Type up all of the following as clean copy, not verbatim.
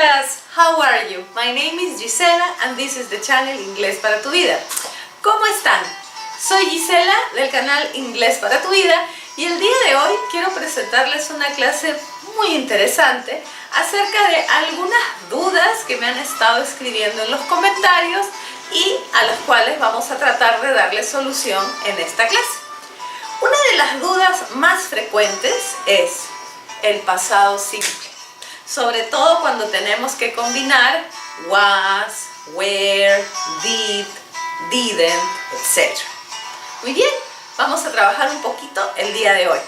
class, how are you? My name is Gisela and this is the channel Inglés para tu vida. ¿Cómo están? Soy Gisela del canal Inglés para tu vida y el día de hoy quiero presentarles una clase muy interesante acerca de algunas dudas que me han estado escribiendo en los comentarios y a las cuales vamos a tratar de darle solución en esta clase. Una de las dudas más frecuentes es el pasado simple, sobre todo cuando tenemos que combinar was, were, did, didn't, etc. Muy bien, vamos a trabajar un poquito el día de hoy.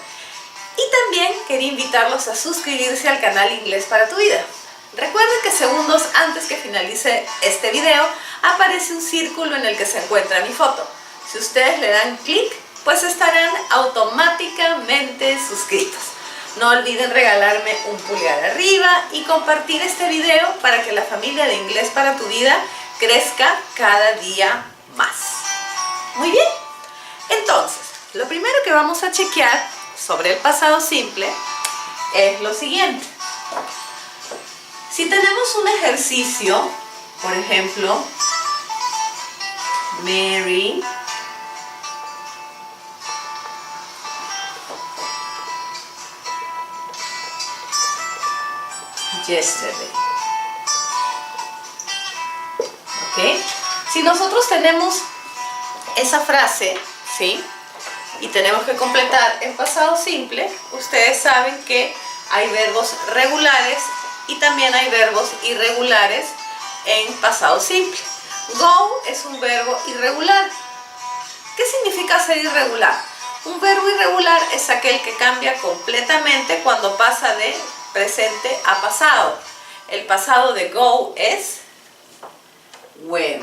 Y también quería invitarlos a suscribirse al canal Inglés para tu vida. Recuerden que segundos antes que finalice este video aparece un círculo en el que se encuentra mi foto. Si ustedes le dan clic, pues estarán automáticamente suscritos. No olviden regalarme un pulgar arriba y compartir este video para que la familia de Inglés para tu vida crezca cada día más. Muy bien, entonces, lo primero que vamos a chequear sobre el pasado simple es lo siguiente. Si tenemos un ejercicio, por ejemplo, Mary yesterday. ¿Ok? Si nosotros tenemos esa frase, ¿sí? Y tenemos que completar en pasado simple, ustedes saben que hay verbos regulares y también hay verbos irregulares en pasado simple. Go es un verbo irregular. ¿Qué significa ser irregular? Un verbo irregular es aquel que cambia completamente cuando pasa de presente a pasado. El pasado de go es went.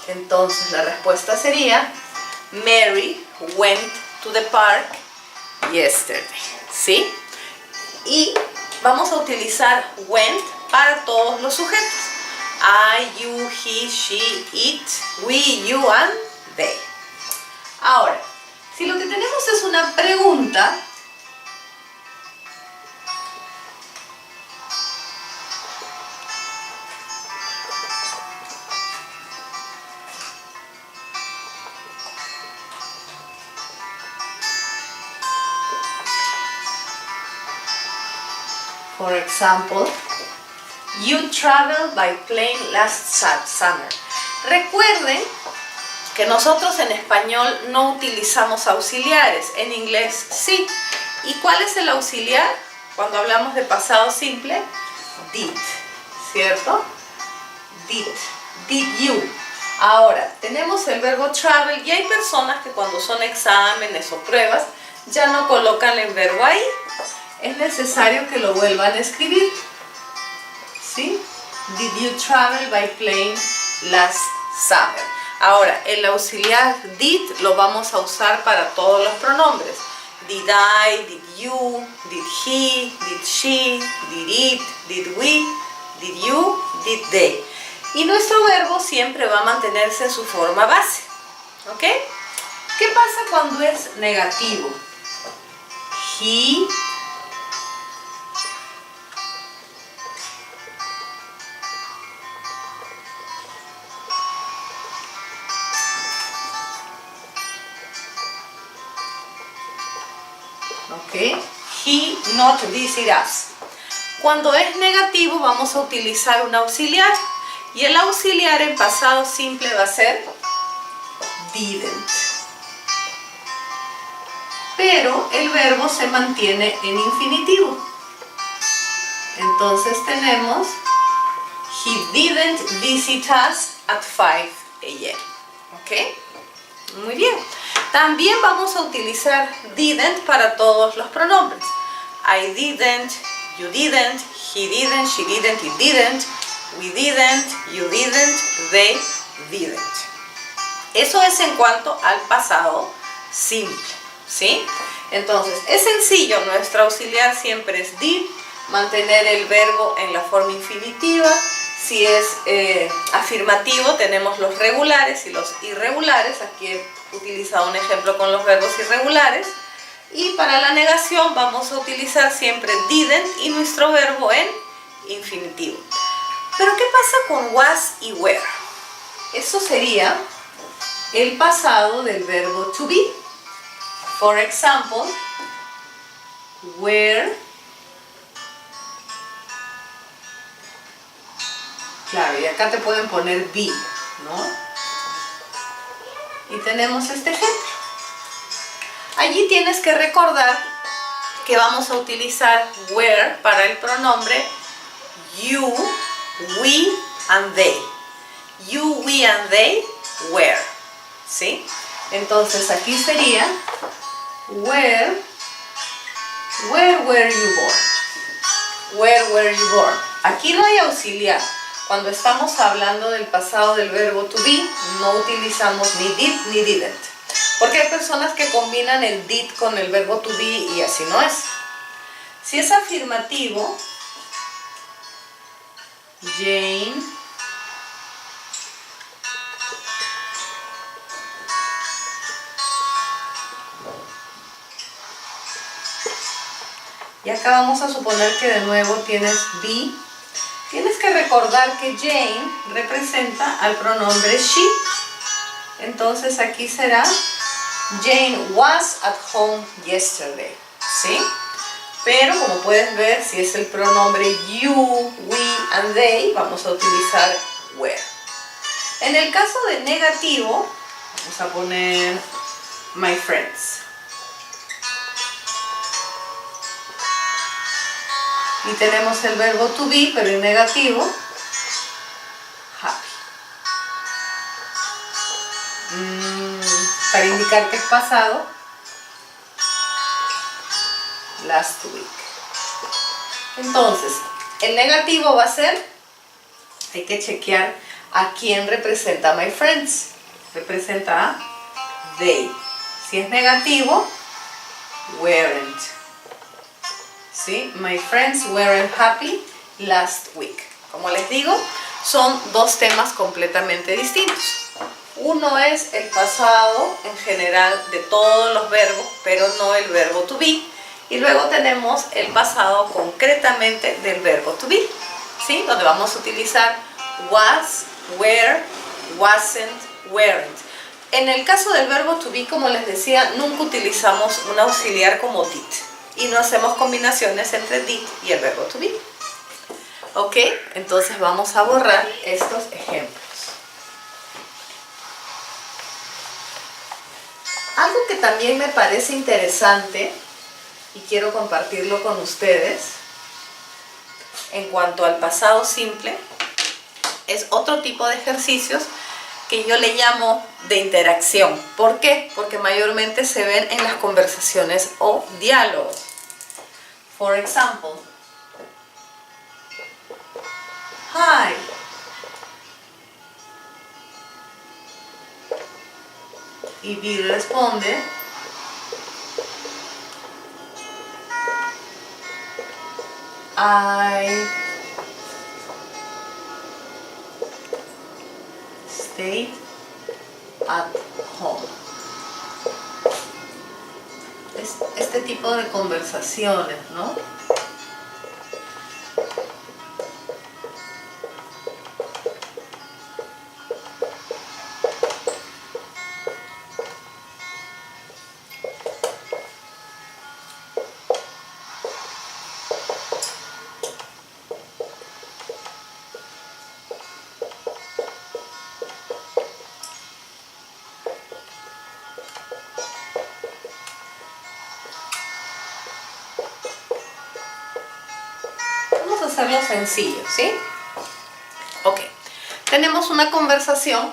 Entonces la respuesta sería Mary went to the park yesterday. ¿Sí? Y vamos a utilizar went para todos los sujetos. I, you, he, she, it, we, you and they. Ahora, si lo que tenemos es una pregunta, for example, you traveled by plane last summer. Recuerden que nosotros en español no utilizamos auxiliares, en inglés sí. ¿Y cuál es el auxiliar? Cuando hablamos de pasado simple, did, ¿cierto? Did you. Ahora, tenemos el verbo travel y hay personas que cuando son exámenes o pruebas ya no colocan el verbo ahí. Es necesario que lo vuelvan a escribir. ¿Sí? Did you travel by plane last summer? Ahora, el auxiliar did lo vamos a usar para todos los pronombres. Did I, did you, did he, did she, did it, did we, did you, did they. Y nuestro verbo siempre va a mantenerse en su forma base. ¿Ok? ¿Qué pasa cuando es negativo? He he not visit us. Cuando es negativo vamos a utilizar un auxiliar y el auxiliar en pasado simple va a ser didn't. Pero el verbo se mantiene en infinitivo. Entonces tenemos he didn't visit us at 5 a.m. ¿Ok? Muy bien. También vamos a utilizar didn't para todos los pronombres. I didn't, you didn't, he didn't, she didn't, it didn't, we didn't, you didn't, they didn't. Eso es en cuanto al pasado simple, ¿sí? Entonces, es sencillo, nuestro auxiliar siempre es did, mantener el verbo en la forma infinitiva. Si es afirmativo, tenemos los regulares y los irregulares. Aquí he utilizado un ejemplo con los verbos irregulares. Y para la negación vamos a utilizar siempre didn't y nuestro verbo en infinitivo. Pero ¿qué pasa con was y were? Eso sería el pasado del verbo to be. For example, were. Claro, y acá te pueden poner be, ¿no? Y tenemos este ejemplo. Allí tienes que recordar que vamos a utilizar were para el pronombre you, we, and they. You, we, and they were. ¿Sí? Entonces aquí sería where were you born? Where were you born? Aquí no hay auxiliar. Cuando estamos hablando del pasado del verbo to be, no utilizamos ni did ni didn't. Porque hay personas que combinan el did con el verbo to be y así no es. Si es afirmativo, Jane y acá vamos a suponer que de nuevo tienes be. Tienes que recordar que Jane representa al pronombre she. Entonces aquí será Jane was at home yesterday. ¿Sí? Pero como puedes ver, si es el pronombre you, we, and they, vamos a utilizar were. En el caso de negativo, vamos a poner my friends. Y tenemos el verbo to be, pero en negativo, happy. Para indicar que es pasado, last week. Entonces, el negativo va a ser, hay que chequear a quién representa my friends. Representa a they. Si es negativo, weren't. ¿Sí? My friends weren't happy last week. Como les digo, son dos temas completamente distintos. Uno es el pasado en general de todos los verbos, pero no el verbo to be. Y luego tenemos el pasado concretamente del verbo to be, ¿sí? Donde vamos a utilizar was, were, wasn't, weren't. En el caso del verbo to be, como les decía, nunca utilizamos un auxiliar como did. Y no hacemos combinaciones entre did y el verbo to be. ¿Ok? Entonces vamos a borrar estos ejemplos. Algo que también me parece interesante y quiero compartirlo con ustedes en cuanto al pasado simple es otro tipo de ejercicios que yo le llamo de interacción. ¿Por qué? Porque mayormente se ven en las conversaciones o diálogos. For example, hi. Y B responde, I stayed at home. Este tipo de conversaciones, ¿no? Hacerlo sencillo, ¿sí? Ok, tenemos una conversación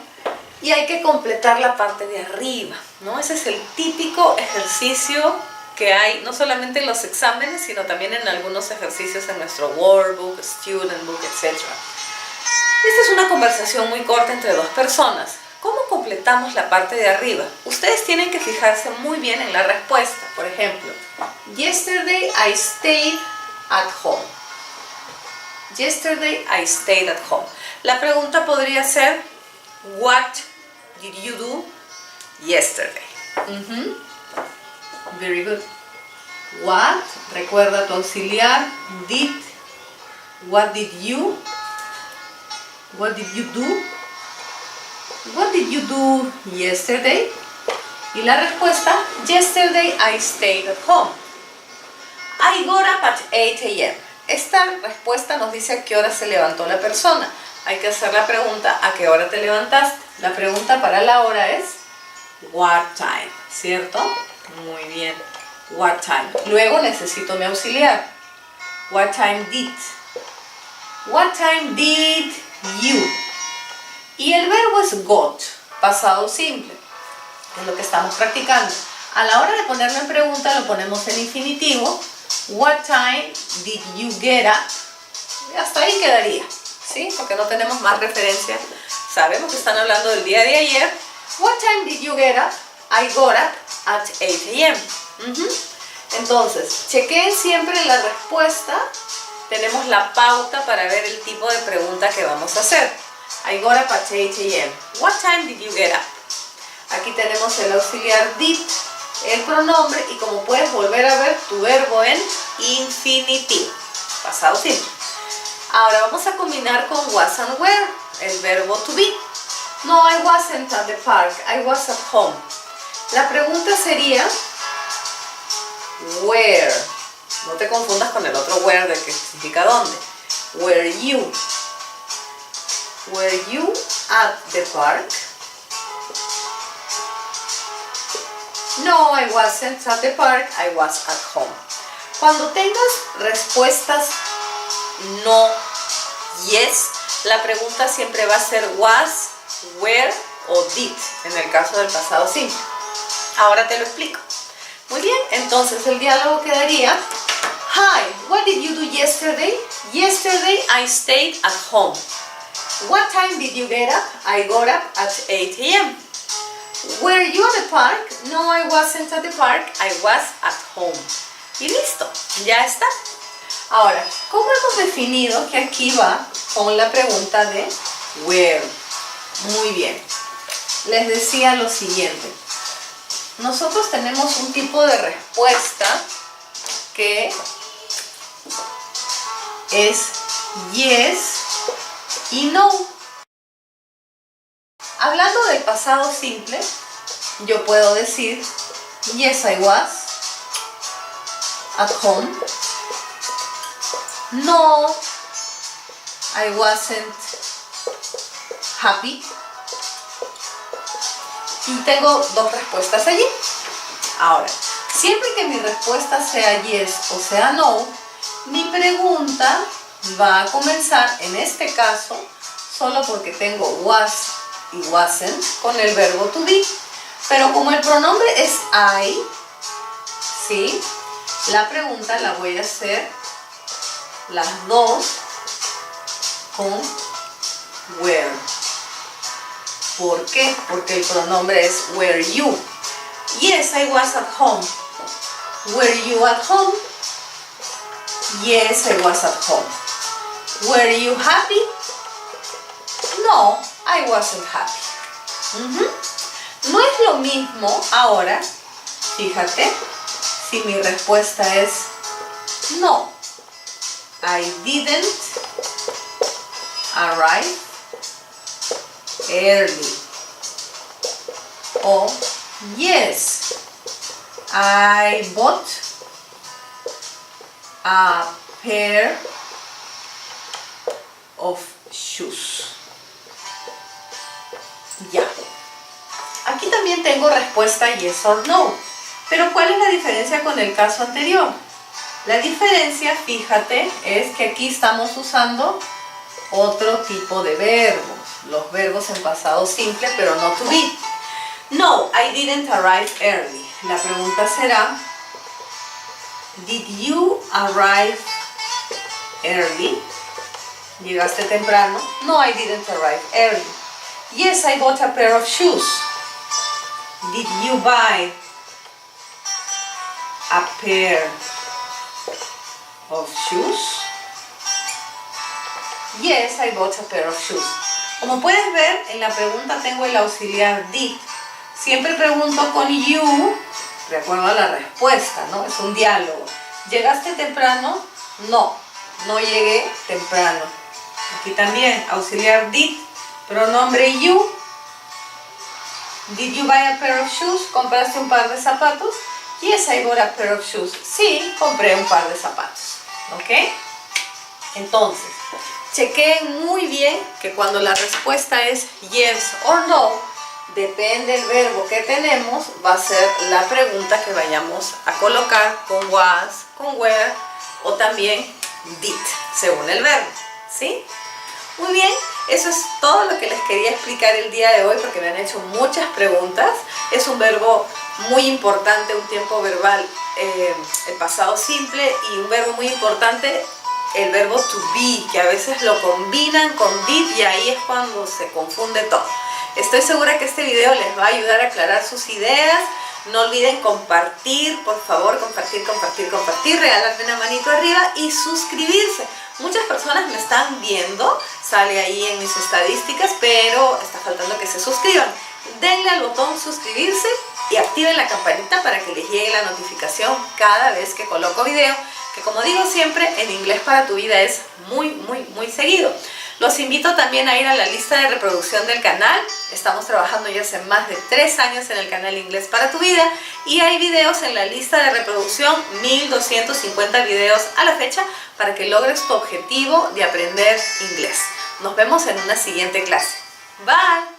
y hay que completar la parte de arriba, ¿no? Ese es el típico ejercicio que hay no solamente en los exámenes, sino también en algunos ejercicios en nuestro workbook, student book, etc. Esta es una conversación muy corta entre dos personas. ¿Cómo completamos la parte de arriba? Ustedes tienen que fijarse muy bien en la respuesta. Por ejemplo, yesterday I stayed at home. Yesterday I stayed at home. La pregunta podría ser, what did you do yesterday? Very good. What, recuerda tu auxiliar, did What did you do? What did you do yesterday? Y la respuesta, yesterday I stayed at home. I got up at 8 a.m. Esta respuesta nos dice a qué hora se levantó la persona. Hay que hacer la pregunta, ¿a qué hora te levantaste? La pregunta para la hora es, what time, ¿cierto? Muy bien, what time. Luego necesito mi auxiliar. What time did? What time did you? Y el verbo es got, pasado simple. Es lo que estamos practicando. A la hora de ponerlo en pregunta lo ponemos en infinitivo. What time did you get up? Y hasta ahí quedaría, ¿sí? Porque no tenemos más referencia. Sabemos que están hablando del día de ayer. What time did you get up? I got up at 8 a.m. Entonces, chequeen siempre la respuesta. Tenemos la pauta para ver el tipo de pregunta que vamos a hacer. I got up at 8 a.m. What time did you get up? Aquí tenemos el auxiliar did, el pronombre, y como puedes volver a ver, tu verbo en infinitivo, pasado simple. Ahora vamos a combinar con was and were, el verbo to be. No, I wasn't at the park, I was at home. La pregunta sería, where. No te confundas con el otro where, de que significa dónde. Were you? Were you at the park? No, I wasn't at the park, I was at home. Cuando tengas respuestas no, yes, la pregunta siempre va a ser was, where o did, en el caso del pasado simple. Ahora te lo explico. Muy bien, entonces el diálogo quedaría, hi, what did you do yesterday? Yesterday I stayed at home. What time did you get up? I got up at 8 a.m. Were you at the park? No, I wasn't at the park, I was at home. Y listo, ya está. Ahora, ¿cómo hemos definido que aquí va con la pregunta de where? Muy bien. Les decía lo siguiente. Nosotros tenemos un tipo de respuesta que es yes y no. Hablando del pasado simple, yo puedo decir yes, I was at home. No, I wasn't happy. Y tengo dos respuestas allí. Ahora, siempre que mi respuesta sea yes o sea no, mi pregunta va a comenzar, en este caso, solo porque tengo was y wasn't con el verbo to be. Pero como el pronombre es I, ¿sí? La pregunta la voy a hacer las dos con where. ¿Por qué? Porque el pronombre es were you. Yes, I was at home. Were you at home? Yes, I was at home. Were you happy? No, I wasn't happy. No es lo mismo ahora, fíjate, si mi respuesta es no, I didn't arrive early. O yes, I bought a pair of shoes. Ya. Aquí también tengo respuesta yes or no. Pero ¿cuál es la diferencia con el caso anterior? La diferencia, fíjate, es que aquí estamos usando otro tipo de verbos. Los verbos en pasado simple, pero no to be. No, I didn't arrive early. La pregunta será, did you arrive early? ¿Llegaste temprano? No, I didn't arrive early. Yes, I bought a pair of shoes. Did you buy a pair of shoes? Yes, I bought a pair of shoes. Como puedes ver, en la pregunta tengo el auxiliar did. Siempre pregunto con you, de acuerdo a la respuesta, ¿no? Es un diálogo. ¿Llegaste temprano? No. no llegué temprano. Aquí también, auxiliar did, pronombre you. Did you buy a pair of shoes? ¿Compraste un par de zapatos? Yes, I bought a pair of shoes. Sí, compré un par de zapatos. ¿Ok? Entonces, chequeen muy bien que cuando la respuesta es yes or no, depende del verbo que tenemos, va a ser la pregunta que vayamos a colocar con was, con were o también did, según el verbo. ¿Sí? Muy bien, eso es todo lo que les quería explicar el día de hoy porque me han hecho muchas preguntas. Es un verbo muy importante, un tiempo verbal, el pasado simple, y un verbo muy importante, el verbo to be, que a veces lo combinan con did y ahí es cuando se confunde todo. Estoy segura que este video les va a ayudar a aclarar sus ideas. No olviden compartir, por favor, compartir, regalarme una manito arriba y suscribirse. Muchas personas me están viendo, sale ahí en mis estadísticas, pero está faltando que se suscriban. Denle al botón suscribirse y activen la campanita para que les llegue la notificación cada vez que coloco video, que como digo siempre, en Inglés para tu Vida es muy seguido. Los invito también a ir a la lista de reproducción del canal. Estamos trabajando ya hace más de 3 años en el canal Inglés para tu Vida y hay videos en la lista de reproducción, 1250 videos a la fecha, para que logres tu objetivo de aprender inglés. Nos vemos en una siguiente clase. Bye.